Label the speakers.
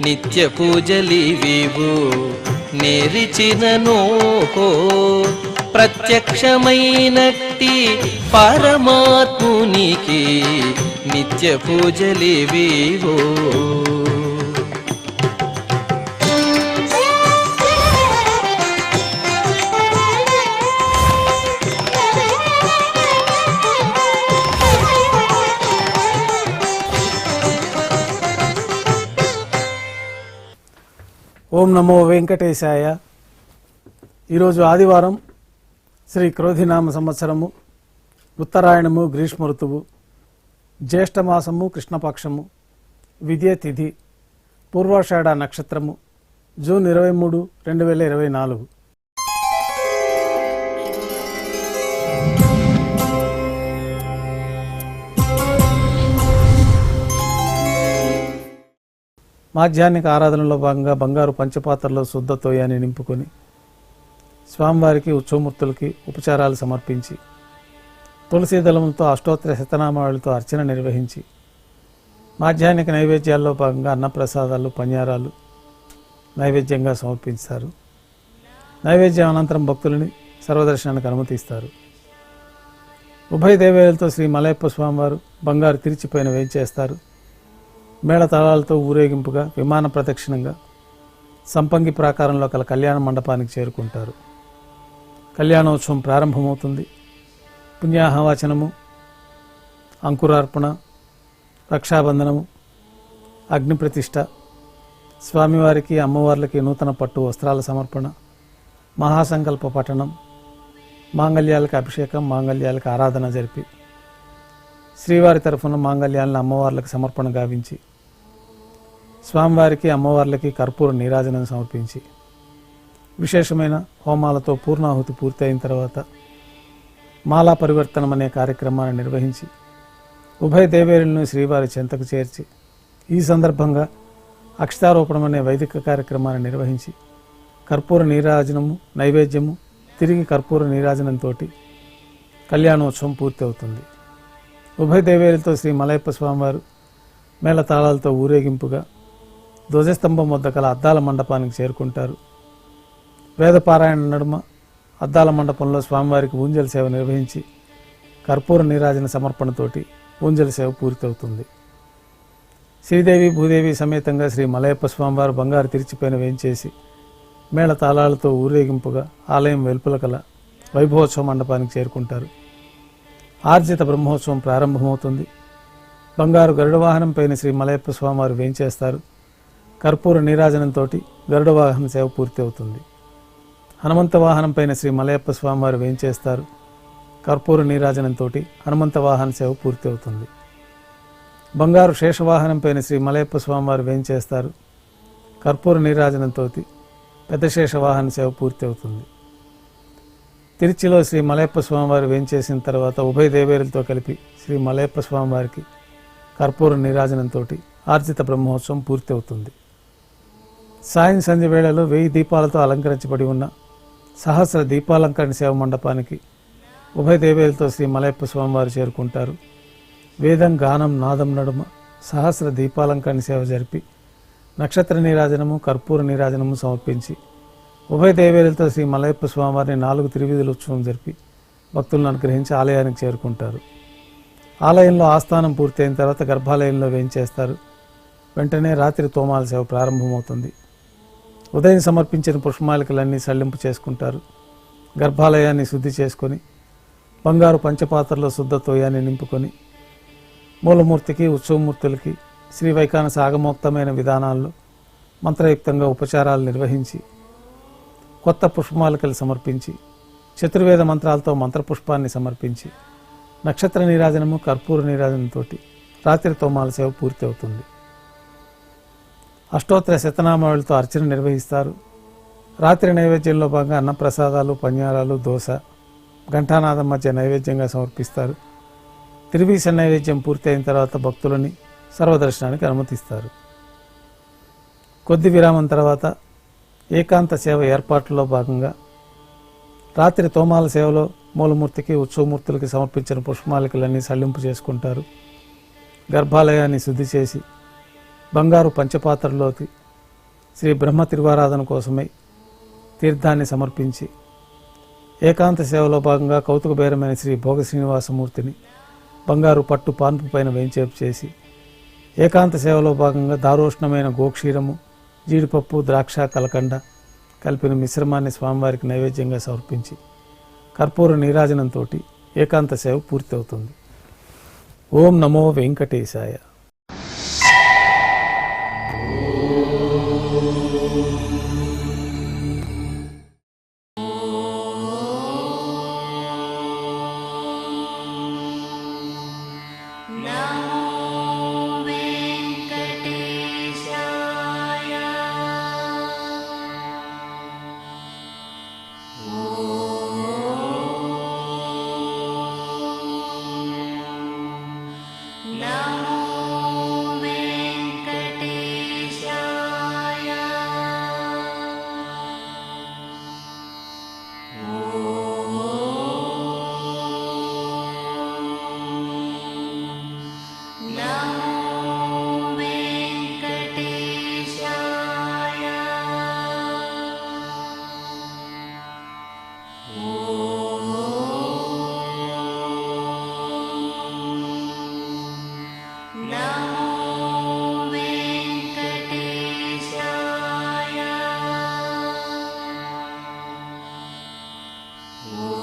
Speaker 1: నిత్య పూజలివివు నేరిచినను ప్రత్యక్షమైనట్టి పరమాత్మునికి నిత్య పూజలివివు.
Speaker 2: ఓం నమో వెంకటేశాయ. ఈరోజు ఆదివారం, శ్రీ క్రోధినామ సంవత్సరము, ఉత్తరాయణము, గ్రీష్మ ఋతువు, జ్యేష్ఠమాసము, కృష్ణపక్షము, విద్య తిథి, పూర్వాషాఢ నక్షత్రము, జూన్ 23, 2024. మాధ్యాహ్నిక ఆరాధనలో భాగంగా బంగారు పంచపాత్రలో శుద్ధ తోయాన్ని నింపుకొని స్వామివారికి, ఉత్సవమూర్తులకి ఉపచారాలు సమర్పించి తులసీ దళములతో అష్టోత్తర శతనామాలతో అర్చన నిర్వహించి మాధ్యాహ్నిక నైవేద్యాల్లో భాగంగా అన్నప్రసాదాలు, పన్యారాలు నైవేద్యంగా సమర్పిస్తారు. నైవేద్యం అనంతరం భక్తులని సర్వదర్శనానికి అనుమతిస్తారు. ఉభయ దేవేలతో శ్రీ మలయప్ప స్వామివారు బంగారు తిరిచిపైన వేంచేస్తారు. మేళతాళాలతో ఊరేగింపుగా విమాన ప్రదక్షిణంగా సంపంగి ప్రాకారంలో కల కళ్యాణ మండపానికి చేరుకుంటారు. కళ్యాణోత్సవం ప్రారంభమవుతుంది. పుణ్యాహవాచనము, అంకురార్పణ, రక్షాబంధనము, అగ్నిప్రతిష్ఠ, స్వామివారికి, అమ్మవార్లకి నూతన పట్టు వస్త్రాల సమర్పణ, మహాసంకల్ప పఠనం, మాంగళ్యాలకు అభిషేకం, మాంగళ్యాలకు ఆరాధన జరిపి శ్రీవారి తరఫున మాంగళ్యాలను అమ్మవార్లకు సమర్పణ గావించి స్వామివారికి, అమ్మవార్లకి కర్పూర నీరాజనం సమర్పించి విశేషమైన హోమాలతో పూర్ణాహుతి పూర్తయిన తర్వాత మాలా పరివర్తనం అనే కార్యక్రమాన్ని నిర్వహించి ఉభయ దేవేరులను శ్రీవారి చెంతకు చేర్చి ఈ సందర్భంగా అక్షతారోపణం అనే వైదిక కార్యక్రమాన్ని నిర్వహించి కర్పూర నీరాజనము, నైవేద్యము, తిరిగి కర్పూర నీరాజనంతో కళ్యాణోత్సవం పూర్తి అవుతుంది. ఉభయ దేవేరులతో శ్రీ మలయప్ప స్వామివారు మేళతాళాలతో ఊరేగింపుగా ధ్వజస్తంభం వద్ద కల అద్దాల మండపానికి చేరుకుంటారు. వేదపారాయణ నడుమ అద్దాల మండపంలో స్వామివారికి ఊంజల్ సేవ నిర్వహించి కర్పూర నీరాజన సమర్పణతోటి ఊంజల్ సేవ పూర్తవుతుంది. శ్రీదేవి భూదేవి సమేతంగా శ్రీ మలయప్ప స్వామివారు బంగారు తిరిచిపైన వేంచేసి మేళతాళాలతో ఊరేగింపుగా ఆలయం వెలుపల కల వైభవోత్సవ మండపానికి చేరుకుంటారు. ఆర్జిత బ్రహ్మోత్సవం ప్రారంభమవుతుంది. బంగారు గరుడ వాహనం పైన శ్రీ మలయప్ప స్వామివారు వేంచేస్తారు. కర్పూర నీరాజనంతో గరుడ వాహన సేవ పూర్తి అవుతుంది. హనుమంత వాహనం పైన శ్రీ మలయప్ప స్వామివారు వేంచేస్తారు. కర్పూర నీరాజనంతో హనుమంత వాహన సేవ పూర్తి అవుతుంది. బంగారు శేషవాహనం పైన శ్రీ మలయప్ప స్వామివారు వేంచేస్తారు. కర్పూర నీరాజనంతో పెద్ద శేషవాహన సేవ పూర్తి అవుతుంది. తిరుచిలో శ్రీ మలయప్ప స్వామివారు వేంచేసిన తర్వాత ఉభయ దేవేరులతో కలిపి శ్రీ మలయప్ప స్వామివారికి కర్పూర నీరాజనంతో ఆర్జిత బ్రహ్మోత్సవం పూర్తి అవుతుంది. సాయం సంధ్య వేళలో 1000 దీపాలతో అలంకరించబడి ఉన్న సహస్ర దీపాలంకరణ సేవ మండపానికి ఉభయ దేవేరులతో శ్రీ మలయప్ప స్వామివారు చేరుకుంటారు. వేదం, గానం, నాదం నడుమ సహస్ర దీపాలంకరణ సేవ జరిపి నక్షత్ర నీరాజనము, కర్పూర నీరాజనము సమర్పించి ఉభయ దేవేరులతో శ్రీ మలయప్ప స్వామివారిని 4 తిరువీధుల ఉత్సవం జరిపి భక్తులను అనుగ్రహించి ఆలయానికి చేరుకుంటారు. ఆలయంలో ఆస్థానం పూర్తయిన తర్వాత గర్భాలయంలో వేంచేస్తారు. వెంటనే రాత్రి తోమాల సేవ ప్రారంభమవుతుంది. ఉదయం సమర్పించిన పుష్పమాలికలన్నీ సళ్లింపు చేసుకుంటారు. గర్భాలయాన్ని శుద్ధి చేసుకొని బంగారు పంచపాత్రలో శుద్ధ తోయాన్ని నింపుకొని మూలమూర్తికి, ఉత్సవమూర్తులకి శ్రీ వైఖానస ఆగమోక్తమైన విధానాల్లో మంత్రయుక్తంగా ఉపచారాలు నిర్వహించి కొత్త పుష్పమాలికలు సమర్పించి చతుర్వేద మంత్రాలతో మంత్రపుష్పాన్ని సమర్పించి నక్షత్ర నీరాజనము, కర్పూర నీరాజనంతో రాత్రి తోమాల సేవ పూర్తి అవుతుంది. అష్టోత్తర శతనామావళితో అర్చన నిర్వహిస్తారు. రాత్రి నైవేద్యంలో భాగంగా అన్నప్రసాదాలు, పన్యారాలు, దోశ, ఘంటానాదం మధ్య నైవేద్యంగా సమర్పిస్తారు. తిరువీస నైవేద్యం పూర్తి అయిన తర్వాత భక్తులని సర్వదర్శనానికి అనుమతిస్తారు. కొద్ది విరామం తర్వాత ఏకాంత సేవ ఏర్పాట్లలో భాగంగా రాత్రి తోమాల సేవలో మూలమూర్తికి, ఉత్సవమూర్తులకి సమర్పించిన పుష్పమాలికలన్నీ సళ్లింపు చేసుకుంటారు. గర్భాలయాన్ని శుద్ధి చేసి బంగారు పంచపాత్రలోకి శ్రీ బ్రహ్మ తిరువారాధన కోసమై తీర్థాన్ని సమర్పించి ఏకాంత సేవలో భాగంగా కౌతుకబేరమైన శ్రీ భోగ శ్రీనివాసమూర్తిని బంగారు పట్టు పాన్పు పైన వేంచేపు చేసి ఏకాంత సేవలో భాగంగా దారోష్ణమైన గోక్షీరము, జీడిపప్పు, ద్రాక్ష, కలకండ కలిపిన మిశ్రమాన్ని స్వామివారికి నైవేద్యంగా సమర్పించి కర్పూర నీరాజనంతో ఏకాంత సేవ పూర్తి అవుతుంది. ఓం నమో వెంకటేశాయ.
Speaker 3: Oh